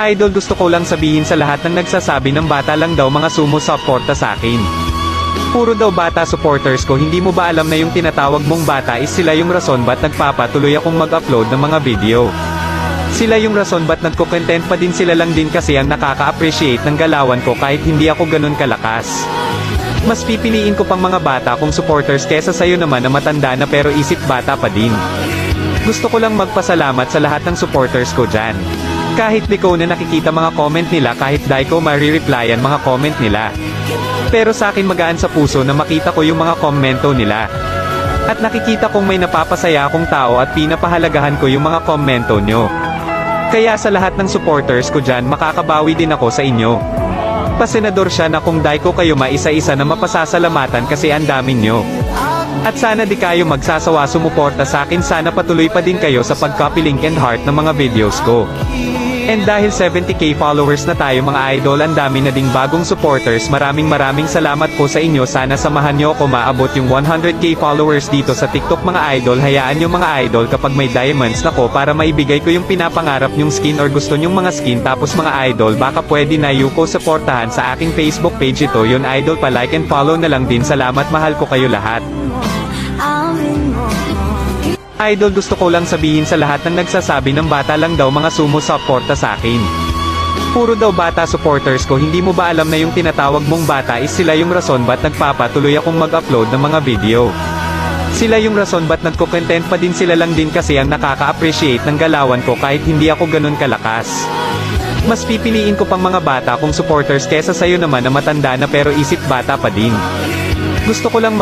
Idol, gusto ko lang sabihin sa lahat ng nagsasabi ng bata lang daw mga sumusuporta sa akin. Puro daw bata supporters ko, hindi mo ba alam na yung tinatawag mong bata is sila yung rason ba't nagpapatuloy akong mag-upload ng mga video. Sila yung rason ba't nagko-content pa din, sila lang din kasi ang nakaka-appreciate ng galawan ko kahit hindi ako ganun kalakas. Mas pipiliin ko pang mga bata kong supporters kesa sayo naman na matanda na pero isip bata pa din. Gusto ko lang magpasalamat sa lahat ng supporters ko dyan. Kahit di ko na nakikita mga comment nila, kahit di ko marireplyan mga comment nila. Pero sa akin magaan sa puso na makita ko yung mga komento nila. At nakikita kong may napapasaya akong tao at pinapahalagahan ko yung mga komento nyo. Kaya sa lahat ng supporters ko dyan, makakabawi din ako sa inyo. Pasenador siya na kung di ko kayo maisa-isa na mapasasalamatan kasi ang dami nyo. At sana di kayo magsasawa sumuporta sa akin, sana patuloy pa din kayo sa pag-copy link and heart ng mga videos ko. And dahil 70k followers na tayo mga idol, ang dami na ding bagong supporters, maraming salamat po sa inyo. Sana samahan nyo ako maabot yung 100k followers dito sa TikTok mga idol. Hayaan nyo mga idol, kapag may diamonds na ko para maibigay ko yung pinapangarap nyong skin or gusto nyong mga skin, tapos mga idol baka pwede na yuko supportahan sa aking Facebook page ito. Yun idol, pa like and follow na lang din. Salamat, mahal ko kayo lahat. Idol, gusto ko lang sabihin sa lahat ng nagsasabi ng bata lang daw mga sumusuporta sa akin. Puro daw bata supporters ko, hindi mo ba alam na yung tinatawag mong bata is sila yung rason ba't nagpapatuloy akong mag-upload ng mga video. Sila yung rason ba't nagko-content pa din, sila lang din kasi ang nakaka-appreciate ng galawan ko kahit hindi ako ganun kalakas. Mas pipiliin ko pang mga bata kong supporters kesa sayo naman na matanda na pero isip bata pa din. Gusto ko lang